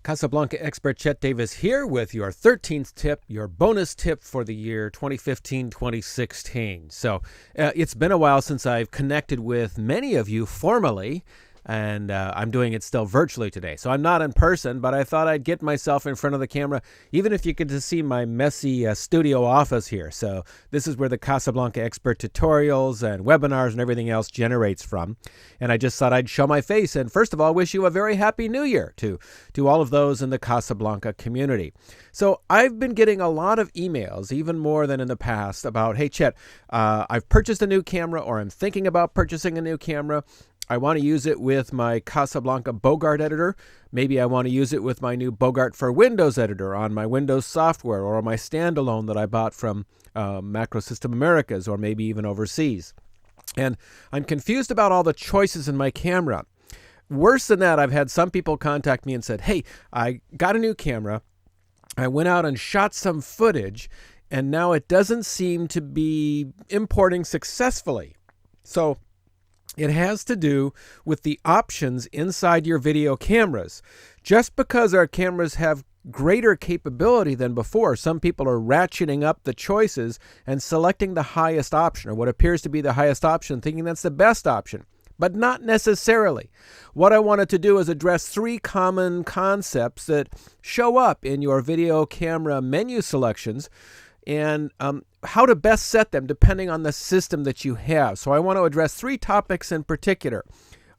Casablanca expert Chet Davis here with your 13th tip, your bonus tip for the year 2015-2016. So it's been a while since I've connected with many of you formally, and I'm doing it still virtually today. So I'm not in person, but I thought I'd get myself in front of the camera, even if you get to see my messy studio office here. So this is where the Casablanca expert tutorials and webinars and everything else generates from. And I just thought I'd show my face and first of all, wish you a very happy new year to all of those in the Casablanca community. So I've been getting a lot of emails, even more than in the past, about, hey, Chet, I've purchased a new camera, or I'm thinking about purchasing a new camera. I want to use it with my Casablanca Bogart editor. Maybe I want to use it with my new Bogart for Windows editor on my Windows software, or my standalone that I bought from Macro System Americas, or maybe even overseas. And I'm confused about all the choices in my camera. Worse than that, I've had some people contact me and said, hey, I got a new camera. I went out and shot some footage, and now it doesn't seem to be importing successfully. So it has to do with the options inside your video cameras. Just because our cameras have greater capability than before, some people are ratcheting up the choices and selecting the highest option, or what appears to be the highest option, thinking that's the best option, but not necessarily. What I wanted to do is address three common concepts that show up in your video camera menu selections, and how to best set them depending on the system that you have. So I want to address three topics in particular.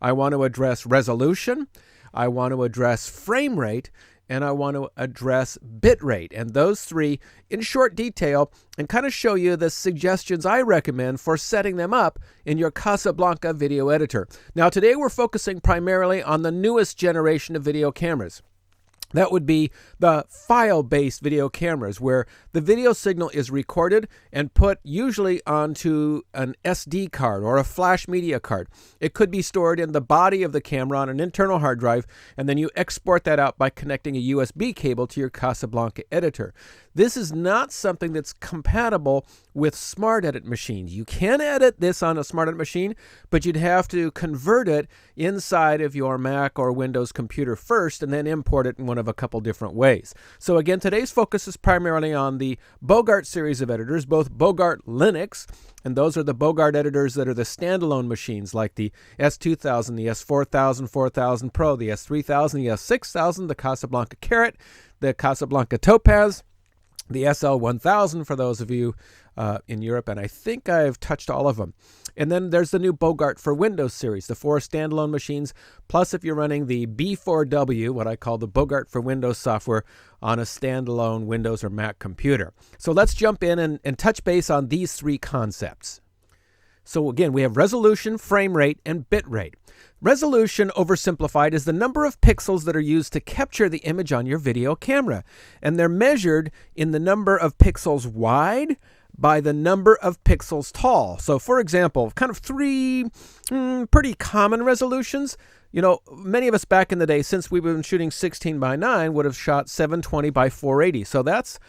I want to address resolution, I want to address frame rate, and I want to address bit rate. And those three in short detail, and kind of show you the suggestions I recommend for setting them up in your Casablanca video editor. Now today we're focusing primarily on the newest generation of video cameras. That would be the file-based video cameras, where the video signal is recorded and put usually onto an SD card or a flash media card. It could be stored in the body of the camera on an internal hard drive, and then you export that out by connecting a USB cable to your Casablanca editor. This is not something that's compatible with Smart Edit machines. You can edit this on a Smart Edit machine, but you'd have to convert it inside of your Mac or Windows computer first and then import it in one of a couple different ways. So again, today's focus is primarily on the Bogart series of editors, both Bogart Linux, and those are the Bogart editors that are the standalone machines like the S2000, the S4000, 4000 Pro, the S3000, the S6000, the Casablanca Carrot, the Casablanca Topaz, the SL1000 for those of you in Europe, and I think I've touched all of them. And then there's the new Bogart for Windows series, the 4 standalone machines, plus if you're running the B4W, what I call the Bogart for Windows software, on a standalone Windows or Mac computer. So let's jump in and touch base on these three concepts. So again, we have resolution, frame rate, and bit rate. Resolution, oversimplified, is the number of pixels that are used to capture the image on your video camera. And they're measured in the number of pixels wide by the number of pixels tall. So for example, kind of three pretty common resolutions. You know, many of us back in the day, since we've been shooting 16:9, would have shot 720 by 480. So that's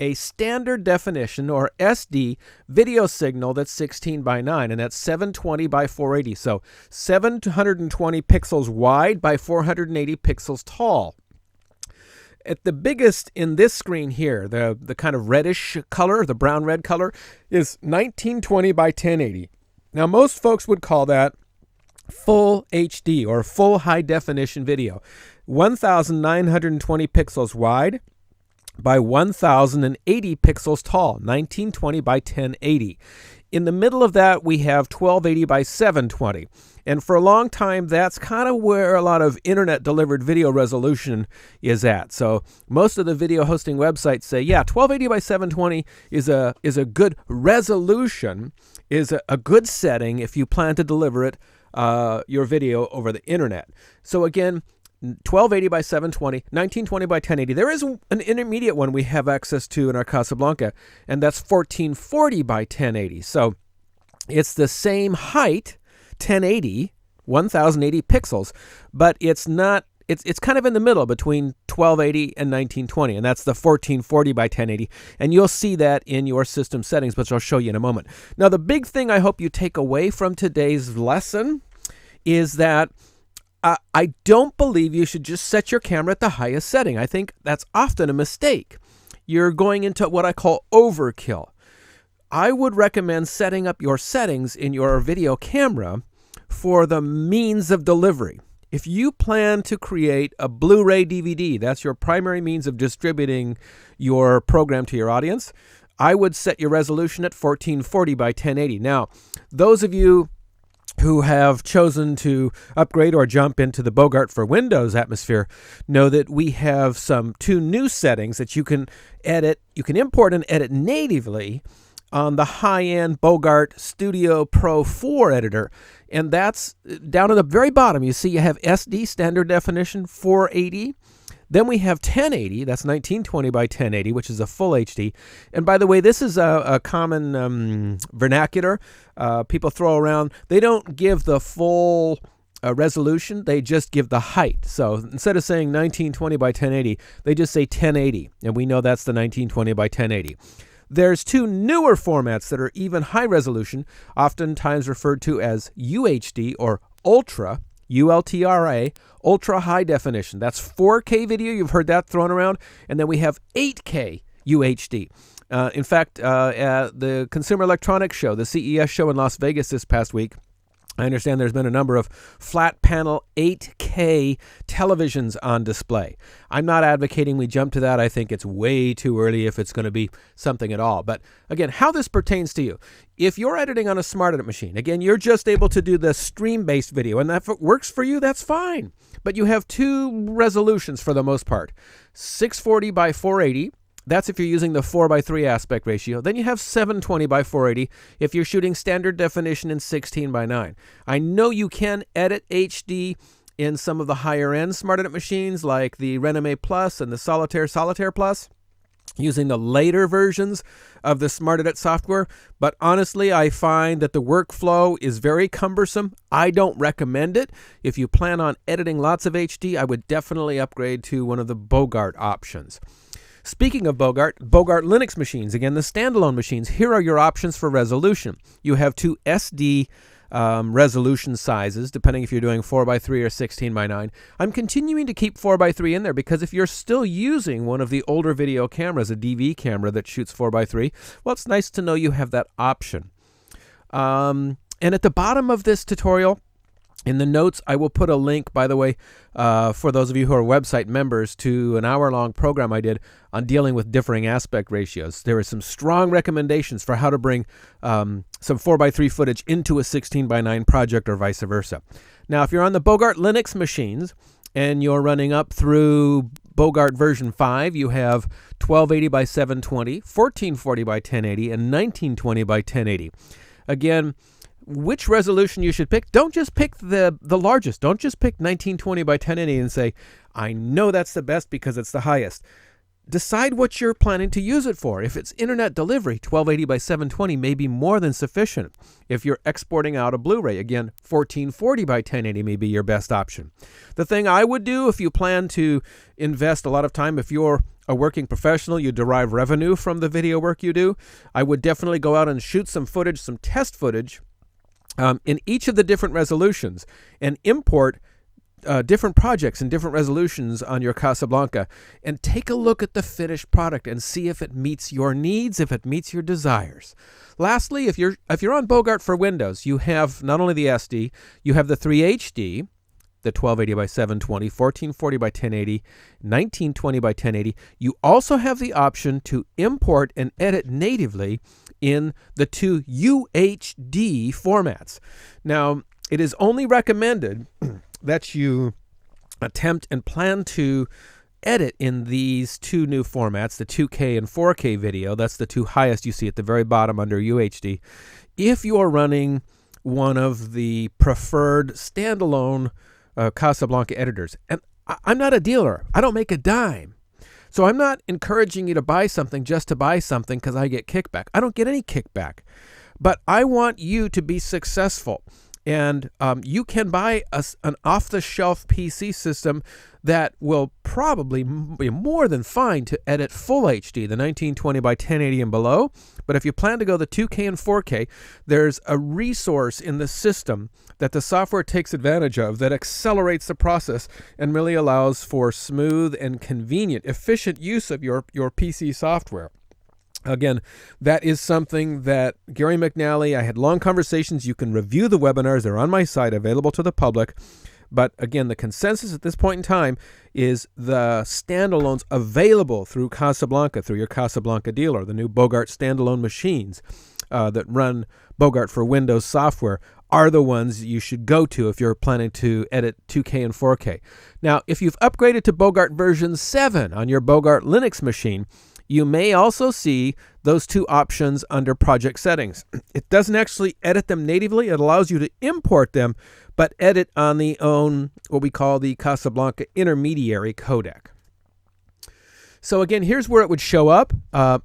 a standard definition, or SD, video signal that's 16:9, and that's 720 by 480. So 720 pixels wide by 480 pixels tall. At the biggest in this screen here, the kind of reddish color, the brown-red color, is 1920 by 1080. Now, most folks would call that full HD, or full high-definition video. 1,920 pixels wide by 1,080 pixels tall, 1920 by 1080. In the middle of that, we have 1280 by 720. And for a long time, that's kind of where a lot of internet-delivered video resolution is at. So most of the video hosting websites say, yeah, 1280 by 720 is a good resolution, is a good setting if you plan to deliver it, your video over the internet. So again, 1280 by 720, 1920 by 1080. There is an intermediate one we have access to in our Casablanca, and that's 1440 by 1080. So it's the same height, 1080, 1080 pixels, but it's not. It's kind of in the middle between 1280 and 1920, and that's the 1440 by 1080. And you'll see that in your system settings, which I'll show you in a moment. Now, the big thing I hope you take away from today's lesson is that I don't believe you should just set your camera at the highest setting. I think that's often a mistake. You're going into what I call overkill. I would recommend setting up your settings in your video camera for the means of delivery. If you plan to create a Blu-ray DVD, that's your primary means of distributing your program to your audience, I would set your resolution at 1440 by 1080. Now, those of you who have chosen to upgrade or jump into the Bogart for Windows atmosphere know that we have two new settings that you can edit. You can import and edit natively on the high-end Bogart Studio Pro 4 editor. And that's down at the very bottom. You see you have SD, standard definition, 480. Then we have 1080, that's 1920 by 1080, which is a full HD. And by the way, this is a common vernacular people throw around. They don't give the full resolution, they just give the height. So instead of saying 1920 by 1080, they just say 1080. And we know that's the 1920 by 1080. There's two newer formats that are even high resolution, oftentimes referred to as UHD or Ultra, ULTRA, ultra high definition. That's 4K video. You've heard that thrown around. And then we have 8K UHD. In fact, at the Consumer Electronics Show, the CES show in Las Vegas this past week, I understand there's been a number of flat panel 8K televisions on display. I'm not advocating we jump to that. I think it's way too early if it's going to be something at all. But again, how this pertains to you. If you're editing on a Smart Edit machine, again, you're just able to do the stream-based video, and if it works for you, that's fine. But you have two resolutions for the most part, 640 by 480. That's if you're using the 4:3 aspect ratio. Then you have 720 by 480 if you're shooting standard definition in 16 by 9. I know you can edit HD in some of the higher end Smart Edit machines like the Renomé Plus and the Solitaire Plus, using the later versions of the Smart Edit software. But honestly, I find that the workflow is very cumbersome. I don't recommend it. If you plan on editing lots of HD, I would definitely upgrade to one of the Bogart options. Speaking of Bogart Linux machines, again, the standalone machines, here are your options for resolution. You have two SD resolution sizes, depending if you're doing 4:3 or 16 by 9. I'm continuing to keep 4:3 in there because if you're still using one of the older video cameras, a DV camera that shoots 4:3, well, it's nice to know you have that option. And at the bottom of this tutorial, in the notes, I will put a link, by the way, for those of you who are website members, to an hour-long program I did on dealing with differing aspect ratios. There are some strong recommendations for how to bring some 4:3 footage into a 16 by 9 project or vice versa. Now, if you're on the Bogart Linux machines and you're running up through Bogart version 5, you have 1280 by 720, 1440 by 1080, and 1920 by 1080. Again, which resolution you should pick, don't just pick the largest. Don't just pick 1920 by 1080 and say, I know that's the best because it's the highest. Decide what you're planning to use it for. If it's internet delivery, 1280 by 720 may be more than sufficient. If you're exporting out a Blu-ray, again, 1440 by 1080 may be your best option. The thing I would do if you plan to invest a lot of time, if you're a working professional, you derive revenue from the video work you do, I would definitely go out and shoot some footage, some test footage, in each of the different resolutions and import different projects in different resolutions on your Casablanca and take a look at the finished product and see if it meets your needs, if it meets your desires. Lastly, if you're on Bogart for Windows, you have not only the SD, you have the 3HD, the 1280 by 720, 1440 by 1080, 1920 by 1080. You also have the option to import and edit natively in the two UHD formats. Now, it is only recommended that you attempt and plan to edit in these two new formats, the 2K and 4K video. That's the two highest you see at the very bottom under UHD. If you are running one of the preferred standalone Casablanca editors. And I'm not a dealer. I don't make a dime. So I'm not encouraging you to buy something just to buy something because I get kickback. I don't get any kickback. But I want you to be successful. And you can buy an off-the-shelf PC system that will probably be more than fine to edit full HD, the 1920 by 1080 and below. But if you plan to go the 2K and 4K, there's a resource in the system that the software takes advantage of that accelerates the process and really allows for smooth and convenient, efficient use of your PC software. Again, that is something that Gary McNally, I had long conversations. You can review the webinars. They're on my site, available to the public. But again, the consensus at this point in time is the standalones available through Casablanca, through your Casablanca dealer, the new Bogart standalone machines that run Bogart for Windows software are the ones you should go to if you're planning to edit 2K and 4K. Now, if you've upgraded to Bogart version 7 on your Bogart Linux machine, you may also see those two options under project settings. It doesn't actually edit them natively. It allows you to import them, but edit on the own, what we call the Casablanca intermediary codec. So again, here's where it would show up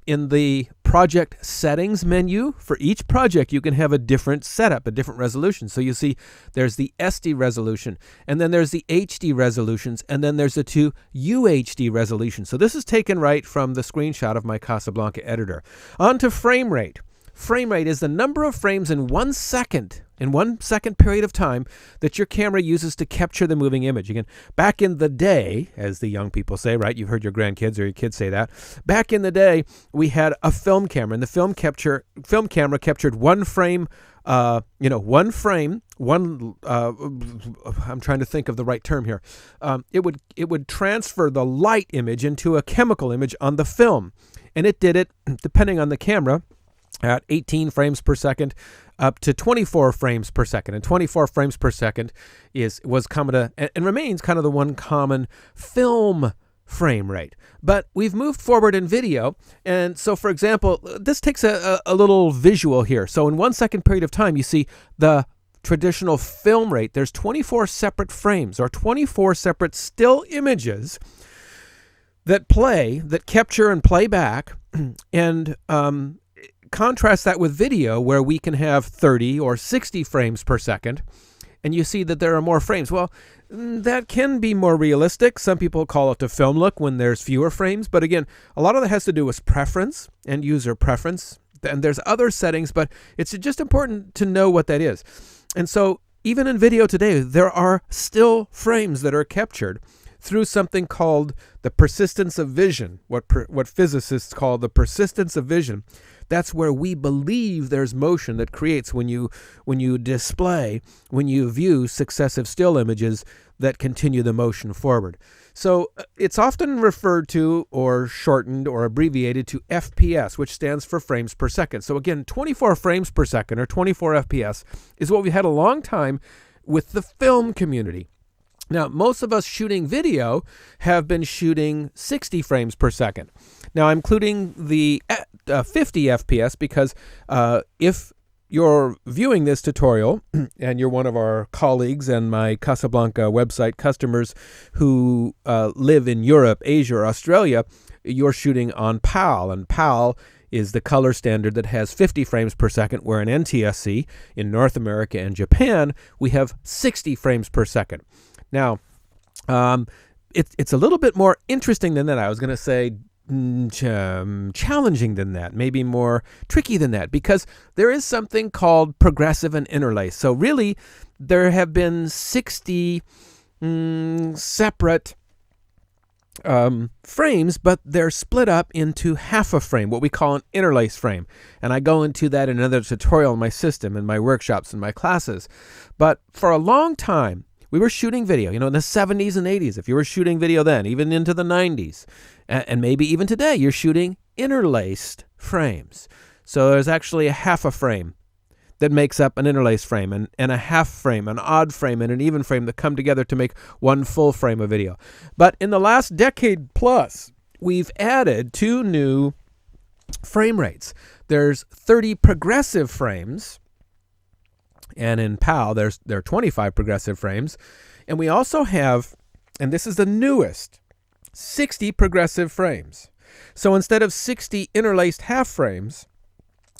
in the project settings menu. For each project, you can have a different setup, a different resolution. So you see there's the SD resolution, and then there's the HD resolutions, and then there's the two UHD resolutions. So this is taken right from the screenshot of my Casablanca editor. On to frame rate. Frame rate is the number of frames in 1 second, in 1 second period of time, that your camera uses to capture the moving image. Again, back in the day, as the young people say, right? You've heard your grandkids or your kids say that. Back in the day, we had a film camera, and the film camera captured one frame. I'm trying to think of the right term here. It would transfer the light image into a chemical image on the film, and it did it, depending on the camera, at 18 frames per second up to 24 frames per second. And 24 frames per second was common and remains kind of the one common film frame rate. But we've moved forward in video. And so, for example, this takes a little visual here. So in 1 second period of time, you see the traditional film rate. There's 24 separate frames or 24 separate still images that capture and play back. And contrast that with video, where we can have 30 or 60 frames per second, and you see that there are more frames. Well, that can be more realistic. Some people call it the film look when there's fewer frames, but again, a lot of that has to do with preference and user preference, and there's other settings, but it's just important to know what that is. And so even in video today, there are still frames that are captured through something called the persistence of vision, what physicists call the persistence of vision. That's where we believe there's motion that creates when you view successive still images that continue the motion forward. So it's often referred to or shortened or abbreviated to FPS, which stands for frames per second. So again, 24 frames per second or 24 FPS is what we had a long time with the film community. Now, most of us shooting video have been shooting 60 frames per second. Now, I'm including the 50 FPS because if you're viewing this tutorial and you're one of our colleagues and my Casablanca website customers who live in Europe, Asia, or Australia, you're shooting on PAL, and PAL is the color standard that has 50 frames per second, where in NTSC, in North America and Japan, we have 60 frames per second. Now, it's a little bit more interesting than that. I was going to say challenging than that, maybe more tricky than that, because there is something called progressive and interlace. So really, there have been 60 separate frames, but they're split up into half a frame, what we call an interlace frame. And I go into that in another tutorial in my system, in my workshops, in my classes. But for a long time, we were shooting video, in the 70s and 80s. If you were shooting video then, even into the 90s, and maybe even today, you're shooting interlaced frames. So there's actually a half a frame that makes up an interlace frame, and a half frame, an odd frame, and an even frame that come together to make one full frame of video. But in the last decade plus, we've added two new frame rates. There's 30 progressive frames, and in PAL, there are 25 progressive frames. And we also have, and this is the newest, 60 progressive frames. So instead of 60 interlaced half frames,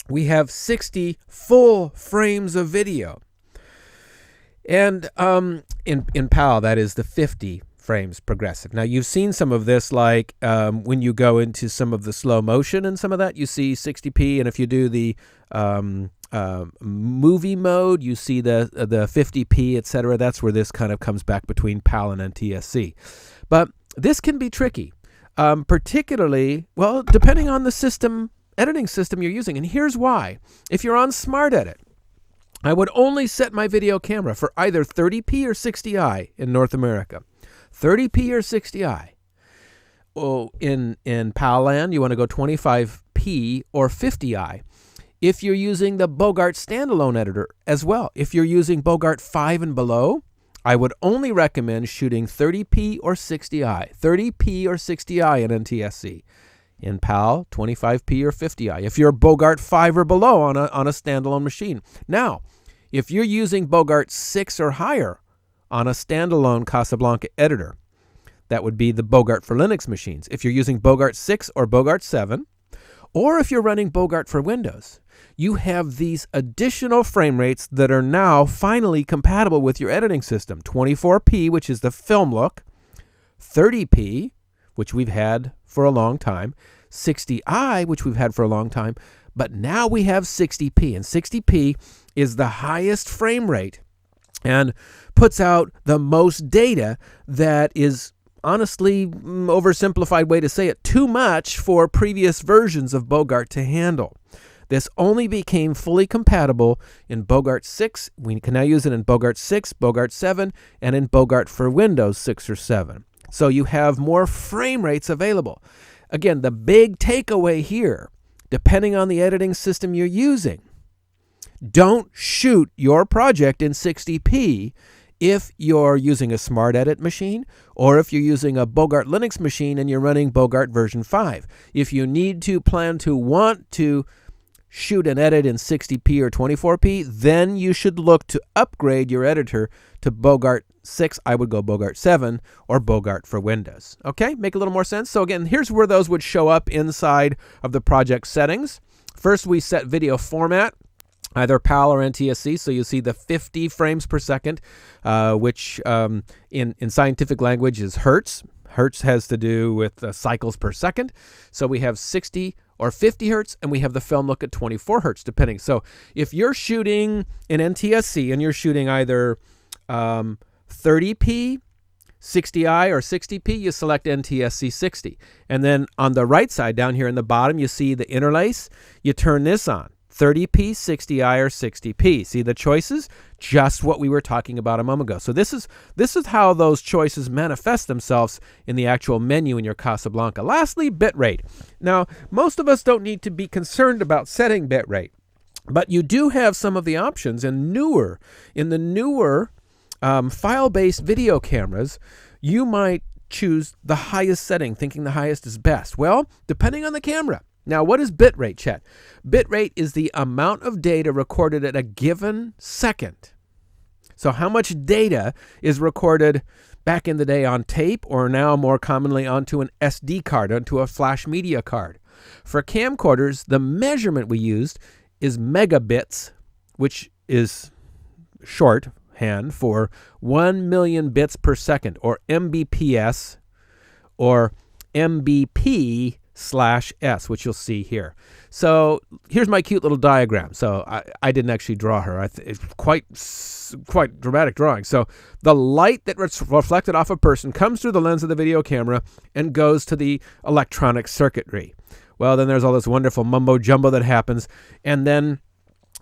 we have 60 full frames of video. And in PAL, that is the 50 frames progressive. Now, you've seen some of this, like when you go into some of the slow motion and some of that, you see 60p. And if you do the movie mode, you see the 50p, etc. That's where this kind of comes back between PAL and NTSC. But this can be tricky, particularly, well, depending on the editing system you're using. And here's why. If you're on SmartEdit, I would only set my video camera for either 30p or 60i in North America. 30p or 60i. Oh, in PAL land, you want to go 25p or 50i. If you're using the Bogart standalone editor as well, if you're using Bogart 5 and below, I would only recommend shooting 30p or 60i. 30p or 60i in NTSC. In PAL, 25p or 50i. If you're Bogart 5 or below on a standalone machine. Now, if you're using Bogart 6 or higher on a standalone Casablanca editor, that would be the Bogart for Linux machines. If you're using Bogart 6 or Bogart 7, or if you're running Bogart for Windows, you have these additional frame rates that are now finally compatible with your editing system. 24p, which is the film look, 30p, which we've had for a long time, 60i, which we've had for a long time, but now we have 60p, and 60p is the highest frame rate and puts out the most data that is, honestly, oversimplified way to say it, too much for previous versions of Bogart to handle. This only became fully compatible in Bogart 6. We can now use it in Bogart 6, Bogart 7, and in Bogart for Windows 6 or 7. So you have more frame rates available. Again, the big takeaway here, depending on the editing system you're using, don't shoot your project in 60p if you're using a SmartEdit machine or if you're using a Bogart Linux machine and you're running Bogart version 5. If you need to want to shoot an edit in 60p or 24p, then you should look to upgrade your editor to Bogart 6. I would go Bogart 7 or Bogart for Windows. Okay, make a little more sense? So again, here's where those would show up inside of the project settings. First, we set video format, either PAL or NTSC, so you see the 50 frames per second, which in scientific language is hertz. Hertz has to do with cycles per second. So we have 60 or 50 hertz, and we have the film look at 24 hertz, depending. So if you're shooting in NTSC and you're shooting either 30p, 60i, or 60p, you select NTSC 60. And then on the right side, down here in the bottom, you see the interlace. You turn this on. 30p, 60i, or 60p. See the choices? Just what we were talking about a moment ago. So this is how those choices manifest themselves in the actual menu in your Casablanca. Lastly, bitrate. Now, most of us don't need to be concerned about setting bitrate, but you do have some of the options in the newer file-based video cameras. You might choose the highest setting, thinking the highest is best. Well, depending on the camera. Now, what is bitrate, Chet? Bitrate is the amount of data recorded at a given second. So how much data is recorded back in the day on tape, or now more commonly onto an SD card, onto a flash media card? For camcorders, the measurement we used is megabits, which is shorthand for 1 million bits per second, or Mbps, or Mbp/s, which you'll see here. So here's my cute little diagram. So I didn't actually draw her. It's quite dramatic drawing. So the light that reflected off a person comes through the lens of the video camera and goes to the electronic circuitry. Well, then there's all this wonderful mumbo jumbo that happens, and then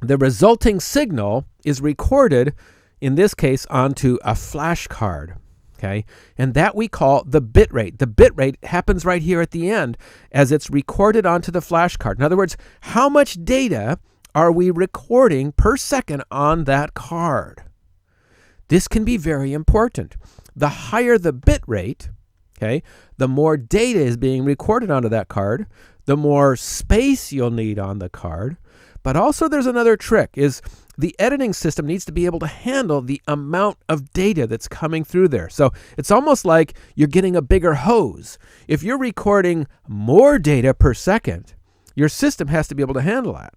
the resulting signal is recorded, in this case, onto a flash card. Okay, and that we call the bit rate. The bit rate happens right here at the end as it's recorded onto the flash card. In other words, how much data are we recording per second on that card? This can be very important. The higher the bit rate, okay, the more data is being recorded onto that card, the more space you'll need on the card. But also there's another trick, is the editing system needs to be able to handle the amount of data that's coming through there. So it's almost like you're getting a bigger hose. If you're recording more data per second, your system has to be able to handle that.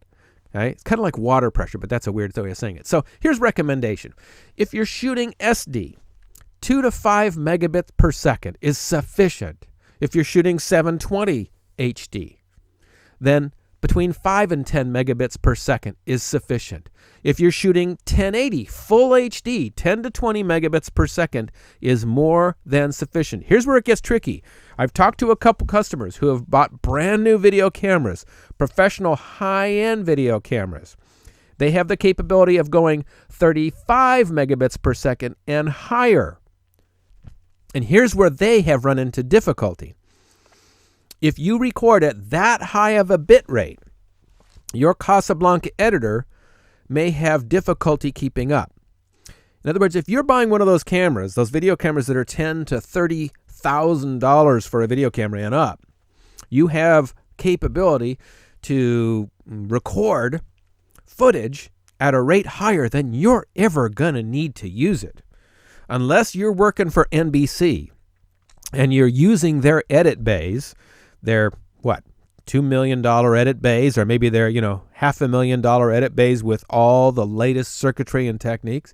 Right? It's kind of like water pressure, but that's a weird way of saying it. So here's recommendation. If you're shooting SD, 2 to 5 megabits per second is sufficient. If you're shooting 720 HD, then between 5 and 10 megabits per second is sufficient. If you're shooting 1080 full HD, 10 to 20 megabits per second is more than sufficient. Here's where it gets tricky. I've talked to a couple customers who have bought brand new video cameras, professional high-end video cameras. They have the capability of going 35 megabits per second and higher. And here's where they have run into difficulty. If you record at that high of a bit rate, your Casablanca editor may have difficulty keeping up. In other words, if you're buying one of those cameras, those video cameras that are $10,000 to $30,000 for a video camera and up, you have capability to record footage at a rate higher than you're ever going to need to use it. Unless you're working for NBC and you're using their edit bays, their, $2 million edit bays, or maybe they're, $500,000 edit bays with all the latest circuitry and techniques,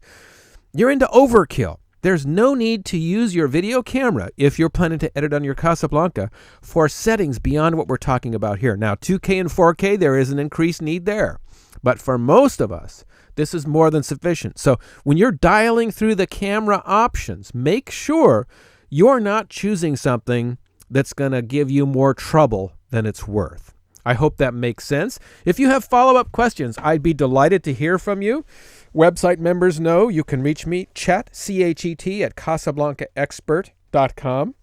you're into overkill. There's no need to use your video camera if you're planning to edit on your Casablanca for settings beyond what we're talking about here. Now, 2K and 4K, there is an increased need there. But for most of us, this is more than sufficient. So when you're dialing through the camera options, make sure you're not choosing something that's going to give you more trouble than it's worth. I hope that makes sense. If you have follow-up questions, I'd be delighted to hear from you. Website members know you can reach me, Chet, C-H-E-T, at CasablancaExpert.com.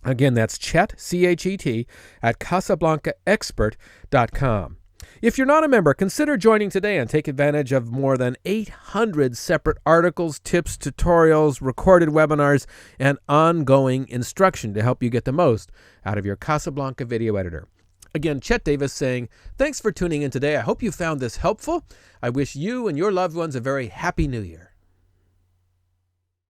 Again, that's Chet, C-H-E-T, at CasablancaExpert.com. If you're not a member, consider joining today and take advantage of more than 800 separate articles, tips, tutorials, recorded webinars, and ongoing instruction to help you get the most out of your Casablanca video editor. Again, Chet Davis saying, thanks for tuning in today. I hope you found this helpful. I wish you and your loved ones a very happy new year.